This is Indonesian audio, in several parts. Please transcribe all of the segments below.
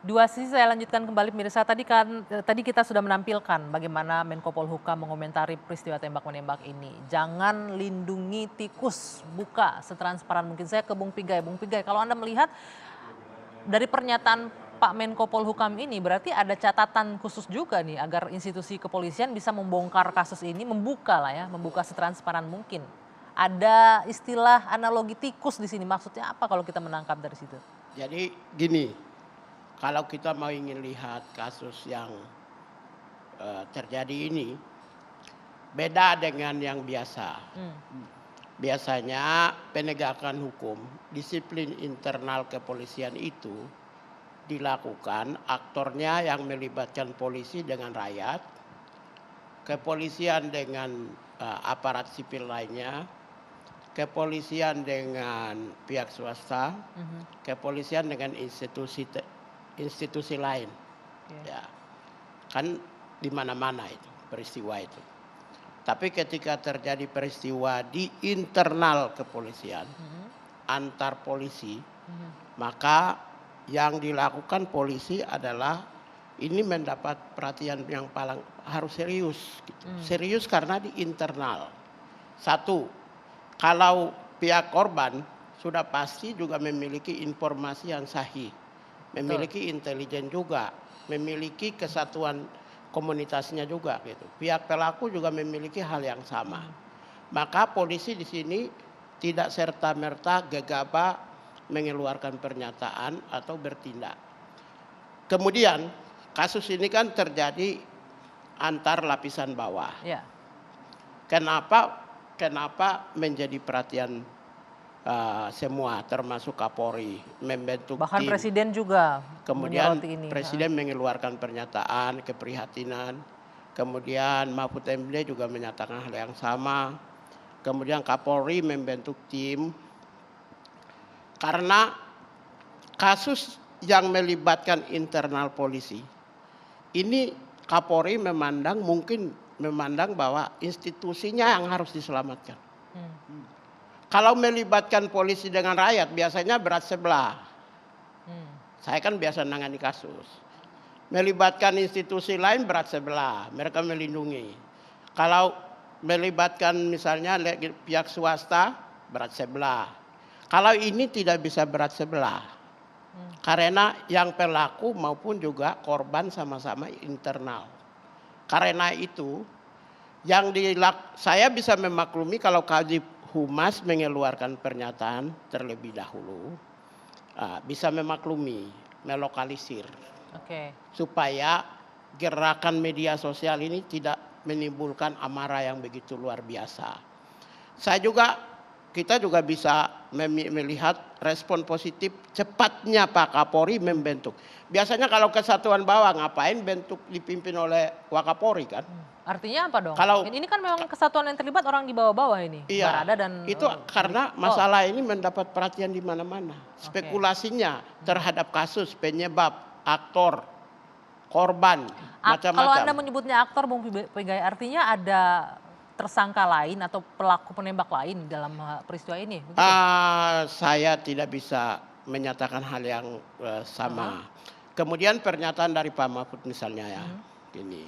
Dua sisi saya lanjutkan kembali pemirsa, tadi kita sudah menampilkan bagaimana Menko Polhukam mengomentari peristiwa tembak-menembak ini. Jangan lindungi tikus, buka setransparan mungkin. Saya ke Bung Pigai. Bung Pigai, kalau Anda melihat dari pernyataan Pak Menko Polhukam ini berarti ada catatan khusus juga nih agar institusi kepolisian bisa membongkar kasus ini, membuka lah ya, membuka setransparan mungkin. Ada istilah analogi tikus di sini, maksudnya apa kalau kita menangkap dari situ? Jadi gini, kalau kita mau ingin lihat kasus yang terjadi ini, beda dengan yang biasa. Biasanya penegakan hukum, disiplin internal kepolisian itu dilakukan aktornya yang melibatkan polisi dengan rakyat, kepolisian dengan aparat sipil lainnya, kepolisian dengan pihak swasta, kepolisian dengan institusi lain. Ya, kan di mana-mana itu peristiwa itu. Tapi ketika terjadi peristiwa di internal kepolisian, antar polisi, maka yang dilakukan polisi adalah ini mendapat perhatian yang paling harus serius. Gitu. Serius karena di internal. Satu, kalau pihak korban sudah pasti juga memiliki informasi yang sahih, memiliki intelijen juga, memiliki kesatuan komunitasnya juga gitu. Pihak pelaku juga memiliki hal yang sama. Maka polisi di sini tidak serta-merta gegabah mengeluarkan pernyataan atau bertindak. Kemudian kasus ini kan terjadi antar lapisan bawah. Ya. Kenapa menjadi perhatian semua termasuk Kapolri membentuk bahkan tim. Presiden juga Kemudian ini. Presiden mengeluarkan pernyataan keprihatinan, kemudian Mahfud MD juga menyatakan hal yang sama, kemudian Kapolri membentuk tim karena kasus yang melibatkan internal polisi ini Kapolri mungkin memandang bahwa institusinya yang harus diselamatkan. Kalau melibatkan polisi dengan rakyat biasanya berat sebelah. Saya kan biasa nangani kasus. Melibatkan institusi lain berat sebelah, mereka melindungi. Kalau melibatkan misalnya pihak swasta berat sebelah. Kalau ini tidak bisa berat sebelah. Karena yang pelaku maupun juga korban sama-sama internal. Karena itu saya bisa memaklumi kalau Kadif Humas mengeluarkan pernyataan terlebih dahulu, bisa memaklumi, melokalisir, supaya gerakan media sosial ini tidak menimbulkan amarah yang begitu luar biasa. Kita juga bisa melihat respon positif cepatnya Pak Kapolri membentuk. Biasanya kalau kesatuan bawah ngapain bentuk dipimpin oleh Wakapolri kan? Artinya apa dong? Ini kan memang kesatuan yang terlibat orang di bawah-bawah ini. Iya, Barada dan itu karena masalah ini mendapat perhatian di mana-mana. Spekulasinya terhadap kasus, penyebab, aktor, korban, macam-macam. Kalau Anda menyebutnya aktor, Bung Pigai, artinya ada tersangka lain atau pelaku penembak lain dalam peristiwa ini? Saya tidak bisa menyatakan hal yang sama. Kemudian pernyataan dari Pak Mahfud misalnya ya, gini,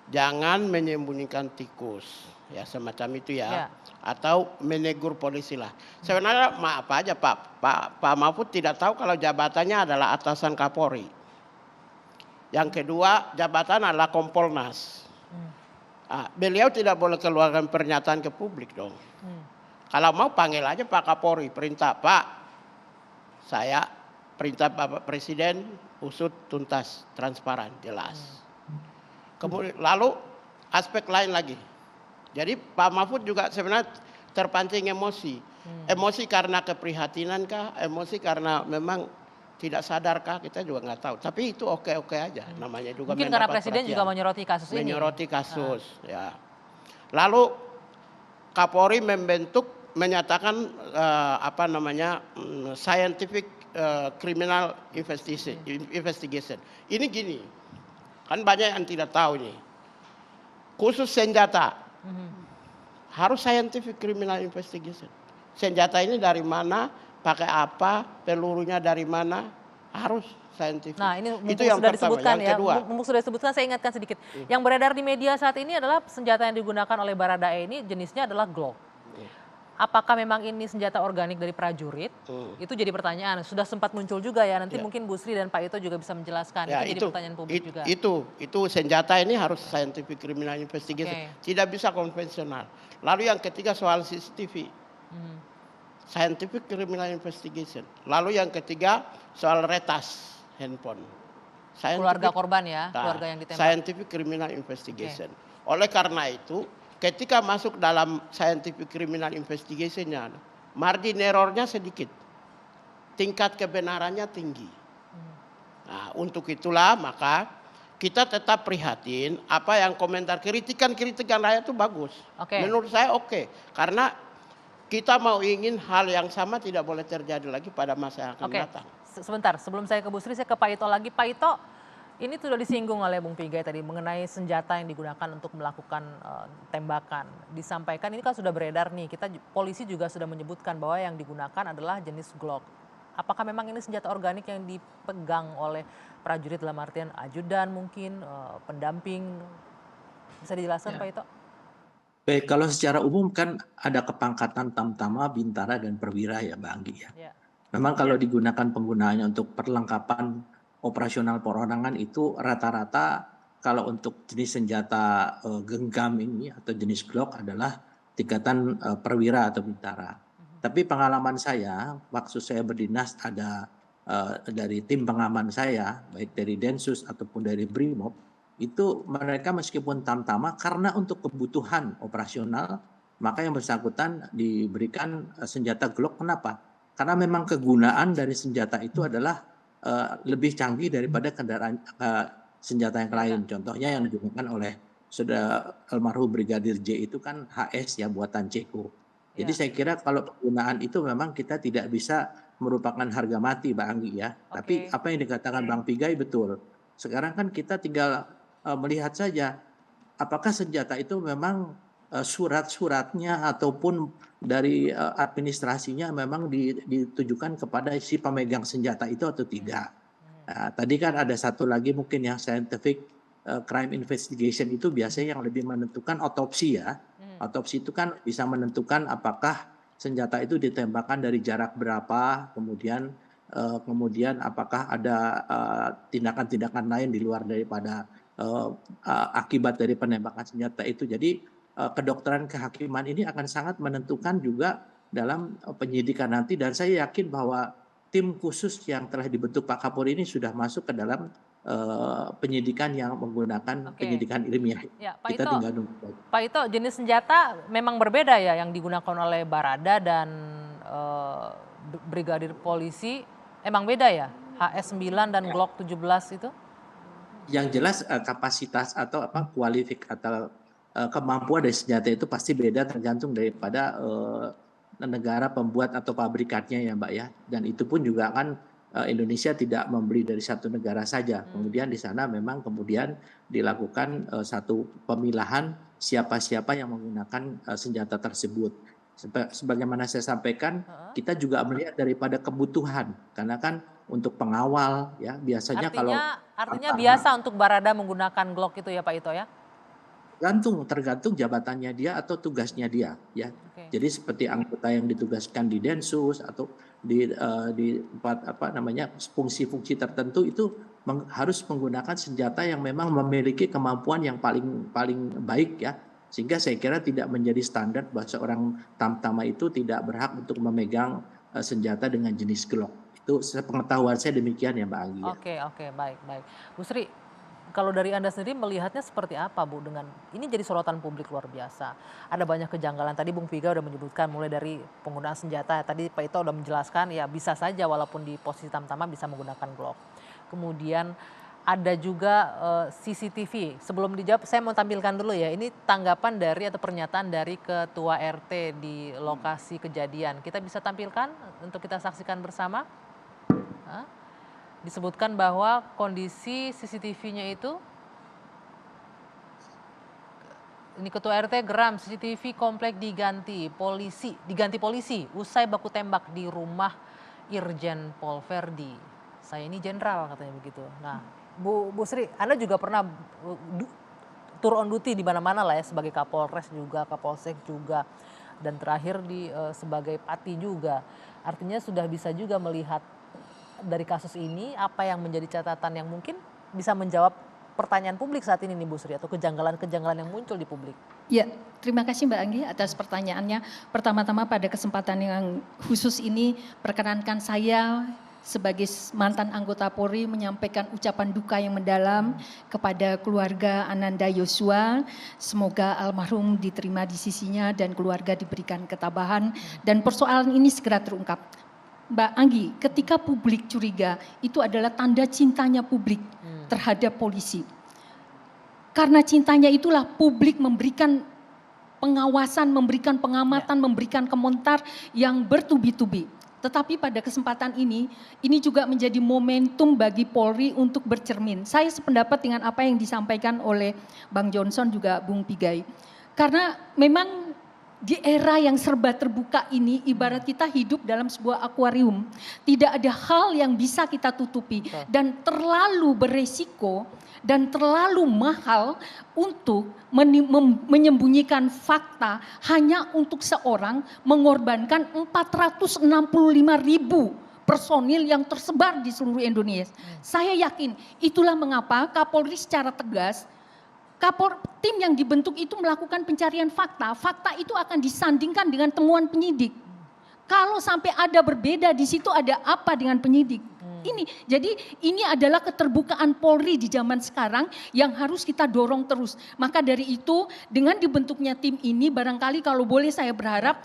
jangan menyembunyikan tikus, ya semacam itu ya, atau menegur polisi lah. Sebenarnya maaf aja Pak Mahfud tidak tahu kalau jabatannya adalah atasan Kapolri. Yang kedua jabatan adalah Kompolnas. Beliau tidak boleh keluarkan pernyataan ke publik dong. Kalau mau panggil aja Pak Kapolri, perintah Pak, saya perintah Bapak Presiden usut tuntas, transparan, jelas. Kemudian lalu aspek lain lagi. Jadi Pak Mahfud juga sebenarnya terpancing emosi. Emosi karena keprihatinan kah? Emosi karena memang tidak sadarkah? Kita juga nggak tahu. Tapi itu oke-oke aja. Namanya juga mungkin karena Presiden juga menyoroti kasus ini. Menyoroti kasus, ya. Lalu Kapolri menyatakan scientific criminal investigation. Ini gini, kan banyak yang tidak tahu nih. Khusus senjata harus scientific criminal investigation. Senjata ini dari mana, pakai apa, pelurunya dari mana, harus scientific. Nah, ini Itu mumpung yang sudah pertama. disebutkan Yang ya, kedua, mumpung sudah disebutkan saya ingatkan sedikit. Yang beredar di media saat ini adalah senjata yang digunakan oleh Baradae ini jenisnya adalah Glock. Apakah memang ini senjata organik dari prajurit? Itu jadi pertanyaan. Sudah sempat muncul juga ya, nanti Ya. mungkin Bu Sri dan Pak Ito juga bisa menjelaskan. Ya, Itu jadi pertanyaan publik juga. itu senjata ini harus scientific criminal investigation, tidak bisa konvensional. Lalu yang ketiga soal CCTV, scientific criminal investigation. Lalu yang ketiga soal retas handphone. Keluarga korban ya, keluarga yang ditembak. Scientific criminal investigation. Oleh karena itu, ketika masuk dalam scientific criminal investigation-nya, margin error-nya sedikit, tingkat kebenarannya tinggi. Nah, untuk itulah maka kita tetap prihatin apa yang komentar kritikan rakyat itu bagus. Menurut saya oke. Karena kita mau ingin hal yang sama tidak boleh terjadi lagi pada masa yang akan datang. Sebentar, sebelum saya ke Bu Sri, saya ke Pak Ito lagi. Pak Ito, ini sudah disinggung oleh Bung Pigai tadi mengenai senjata yang digunakan untuk melakukan tembakan. Disampaikan ini kan sudah beredar nih, polisi juga sudah menyebutkan bahwa yang digunakan adalah jenis Glock. Apakah memang ini senjata organik yang dipegang oleh prajurit dalam artian ajudan mungkin, pendamping? Bisa dijelaskan Pak Ito? Baik, kalau secara umum kan ada kepangkatan tamtama, bintara, dan perwira ya Mbak Anggi ya. Memang kalau digunakan penggunaannya untuk perlengkapan operasional perorangan itu rata-rata kalau untuk jenis senjata genggam ini atau jenis Glock adalah tingkatan perwira atau bintara. Tapi pengalaman saya, waktu saya berdinas ada dari tim pengaman saya, baik dari Densus ataupun dari Brimob, itu mereka meskipun tamtama karena untuk kebutuhan operasional, maka yang bersangkutan diberikan senjata Glock. Kenapa? Karena memang kegunaan dari senjata itu adalah lebih canggih daripada kendaraan senjata yang lain. Contohnya yang digunakan oleh saudara almarhum Brigadir J itu kan HS ya, buatan Ceko. Jadi saya kira kalau penggunaan itu memang kita tidak bisa merupakan harga mati Mbak Anggi ya. Tapi apa yang dikatakan Bang Pigai betul. Sekarang kan kita tinggal melihat saja apakah senjata itu memang surat-suratnya ataupun dari administrasinya memang ditujukan kepada si pemegang senjata itu atau tidak. Nah, tadi kan ada satu lagi mungkin yang scientific crime investigation itu biasanya yang lebih menentukan otopsi ya. Otopsi itu kan bisa menentukan apakah senjata itu ditembakkan dari jarak berapa, kemudian apakah ada tindakan-tindakan lain di luar daripada akibat dari penembakan senjata itu. Jadi kedokteran kehakiman ini akan sangat menentukan juga dalam penyidikan nanti, dan saya yakin bahwa tim khusus yang telah dibentuk Pak Kapolri ini sudah masuk ke dalam penyidikan yang menggunakan penyidikan ilmiah. Ya, Pak kita Ito, tinggal nunggu. Pak Ito, jenis senjata memang berbeda ya yang digunakan oleh Barada dan Brigadir Polisi, emang beda ya? HS9 dan Glock 17 itu? Yang jelas kapasitas atau kualifikasi atau kemampuan dari senjata itu pasti beda tergantung daripada negara pembuat atau pabrikannya ya Mbak ya. Dan itu pun juga kan Indonesia tidak membeli dari satu negara saja. Kemudian di sana memang kemudian dilakukan satu pemilahan siapa-siapa yang menggunakan senjata tersebut. Sebagaimana saya sampaikan, kita juga melihat daripada kebutuhan. Karena kan untuk pengawal ya biasanya artinya biasa untuk Barada menggunakan Glock itu ya Pak Ito ya? Tergantung jabatannya dia atau tugasnya dia ya. Jadi seperti anggota yang ditugaskan di Densus atau di fungsi-fungsi tertentu itu harus menggunakan senjata yang memang memiliki kemampuan yang paling baik ya. Sehingga saya kira tidak menjadi standar bahwa seorang tamtama itu tidak berhak untuk memegang senjata dengan jenis Glock. Itu sepengetahuan saya demikian ya Mbak Anggi. Oke, baik. Bu Sri, kalau dari Anda sendiri melihatnya seperti apa Bu dengan ini jadi sorotan publik luar biasa. Ada banyak kejanggalan, tadi Bung Piga udah menyebutkan mulai dari penggunaan senjata, tadi Pak Ito udah menjelaskan ya bisa saja walaupun di posisi tamtama bisa menggunakan Glock. Kemudian ada juga CCTV. Sebelum dijawab saya mau tampilkan dulu ya, ini tanggapan dari atau pernyataan dari Ketua RT di lokasi kejadian. Kita bisa tampilkan untuk kita saksikan bersama. Disebutkan bahwa kondisi CCTV-nya itu, ini Ketua RT geram CCTV komplek diganti polisi usai baku tembak di rumah Irjen Pol Verdi saya ini jenderal katanya begitu. Nah, Bu Sri, Anda juga pernah tour on duty di mana-mana lah ya, sebagai Kapolres juga, Kapolsek juga, dan terakhir sebagai Pati juga. Artinya sudah bisa juga melihat dari kasus ini apa yang menjadi catatan yang mungkin bisa menjawab pertanyaan publik saat ini nih Bu Sri, atau kejanggalan-kejanggalan yang muncul di publik. Ya, terima kasih Mbak Anggi atas pertanyaannya. Pertama-tama pada kesempatan yang khusus ini perkenankan saya sebagai mantan anggota Polri menyampaikan ucapan duka yang mendalam kepada keluarga Ananda Yosua. Semoga almarhum diterima di sisinya dan keluarga diberikan ketabahan dan persoalan ini segera terungkap. Mbak Anggi, ketika publik curiga, itu adalah tanda cintanya publik terhadap polisi. Karena cintanya itulah publik memberikan pengawasan, memberikan pengamatan, memberikan komentar yang bertubi-tubi. Tetapi pada kesempatan ini juga menjadi momentum bagi Polri untuk bercermin. Saya sependapat dengan apa yang disampaikan oleh Bang Johnson juga Bung Pigai. Karena memang di era yang serba terbuka ini ibarat kita hidup dalam sebuah akuarium. Tidak ada hal yang bisa kita tutupi dan terlalu beresiko dan terlalu mahal untuk menyembunyikan fakta hanya untuk seorang mengorbankan 465.000 personil yang tersebar di seluruh Indonesia. Saya yakin itulah mengapa Kapolri secara tegas, tim yang dibentuk itu melakukan pencarian fakta. Fakta itu akan disandingkan dengan temuan penyidik. Kalau sampai ada berbeda di situ ada apa dengan penyidik? Jadi ini adalah keterbukaan Polri di zaman sekarang yang harus kita dorong terus. Maka dari itu dengan dibentuknya tim ini barangkali kalau boleh saya berharap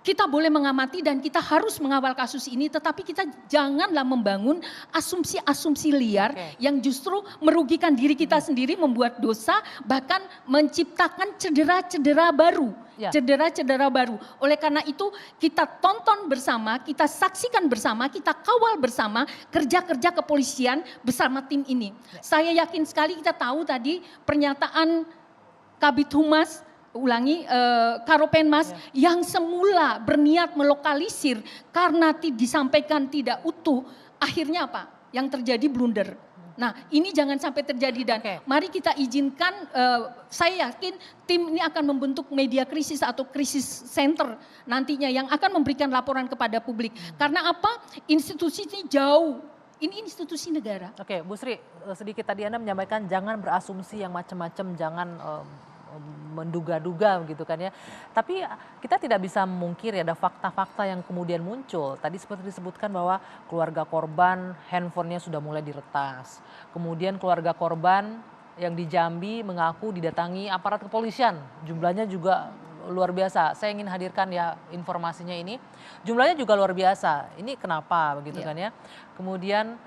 kita boleh mengamati dan kita harus mengawal kasus ini, tetapi kita janganlah membangun asumsi-asumsi liar yang justru merugikan diri kita sendiri, membuat dosa, bahkan menciptakan cedera-cedera baru. Cedera-cedera baru. Oleh karena itu kita tonton bersama, kita saksikan bersama, kita kawal bersama kerja-kerja kepolisian bersama tim ini. Saya yakin sekali kita tahu tadi pernyataan Kabid Humas, Karopenmas yang semula berniat melokalisir karena disampaikan tidak utuh, akhirnya apa? Yang terjadi blunder. Nah ini jangan sampai terjadi dan mari kita izinkan, saya yakin tim ini akan membentuk media krisis atau krisis center nantinya yang akan memberikan laporan kepada publik. Karena apa? Institusi ini jauh. Ini institusi negara. Oke, Bu Sri, sedikit tadi Anda menyampaikan jangan berasumsi yang macam-macam, jangan menduga-duga gitu kan ya. Tapi kita tidak bisa memungkiri ada fakta-fakta yang kemudian muncul. Tadi seperti disebutkan bahwa keluarga korban handphonenya sudah mulai diretas. Kemudian keluarga korban yang di Jambi mengaku didatangi aparat kepolisian. Jumlahnya juga luar biasa. Saya ingin hadirkan ya informasinya ini. Jumlahnya juga luar biasa. Ini kenapa begitu kan ya. Kemudian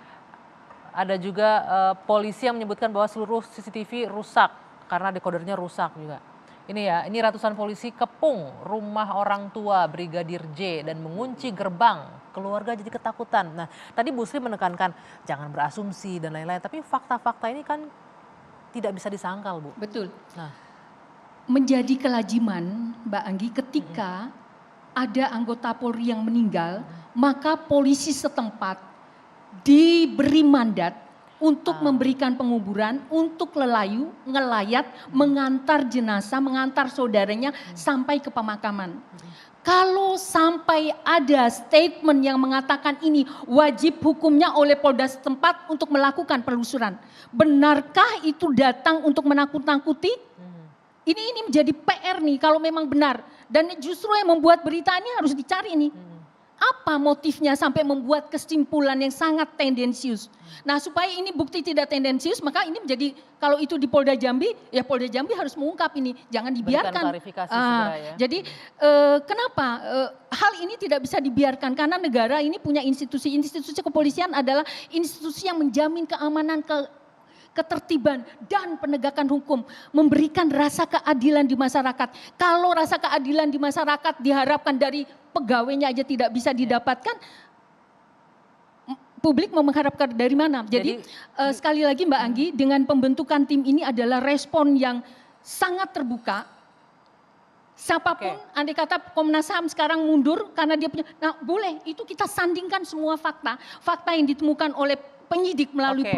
ada juga polisi yang menyebutkan bahwa seluruh CCTV rusak karena dekodernya rusak juga. Ini ya, ini ratusan polisi kepung rumah orang tua Brigadir J dan mengunci gerbang. Keluarga jadi ketakutan. Nah, tadi Bu Sri menekankan jangan berasumsi dan lain-lain. Tapi fakta-fakta ini kan tidak bisa disangkal, Bu. Betul. Nah, menjadi kelaziman, Mbak Anggi, ketika ada anggota Polri yang meninggal, maka polisi setempat diberi mandat untuk memberikan penguburan, untuk ngelayat, mengantar jenazah, mengantar saudaranya sampai ke pemakaman. Kalau sampai ada statement yang mengatakan ini wajib hukumnya oleh Polda setempat untuk melakukan penelusuran. Benarkah itu datang untuk menakut-nakuti? Ini menjadi PR nih kalau memang benar. Dan justru yang membuat berita ini harus dicari nih. Apa motifnya sampai membuat kesimpulan yang sangat tendensius. Nah supaya ini bukti tidak tendensius maka ini menjadi kalau itu di Polda Jambi ya Polda Jambi harus mengungkap ini. Jangan dibiarkan. Ya. Jadi kenapa hal ini tidak bisa dibiarkan karena negara ini punya institusi kepolisian adalah institusi yang menjamin keamanan ketertiban dan penegakan hukum, memberikan rasa keadilan di masyarakat. Kalau rasa keadilan di masyarakat diharapkan dari pegawainya aja tidak bisa didapatkan, publik mau mengharapkan dari mana? Jadi sekali lagi Mbak Anggi, dengan pembentukan tim ini adalah respon yang sangat terbuka, Siapapun, andai kata Komnas HAM sekarang mundur karena dia punya, nah boleh, itu kita sandingkan semua fakta yang ditemukan oleh penyidik melalui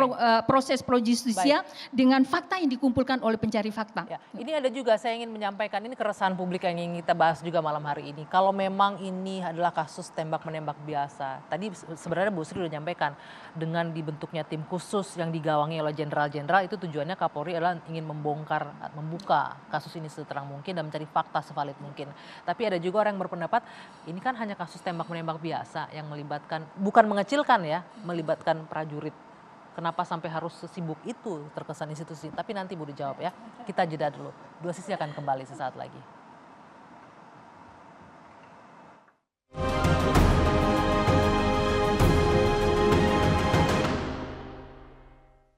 proses pro justisia dengan fakta yang dikumpulkan oleh pencari fakta. Ya, ini ada juga saya ingin menyampaikan, ini keresahan publik yang ingin kita bahas juga malam hari ini. Kalau memang ini adalah kasus tembak menembak biasa, tadi sebenarnya Bu Sri sudah menyampaikan dengan dibentuknya tim khusus yang digawangi oleh jenderal-jenderal, itu tujuannya Kapolri adalah ingin membuka kasus ini seterang mungkin dan mencari fakta sevalid mungkin. Tapi ada juga orang yang berpendapat ini kan hanya kasus tembak menembak biasa yang melibatkan, bukan mengecilkan ya, melibatkan prajurit. Kenapa sampai harus sesibuk itu terkesan institusi? Tapi nanti Bu dijawab ya. Kita jeda dulu. Dua Sisi akan kembali sesaat lagi.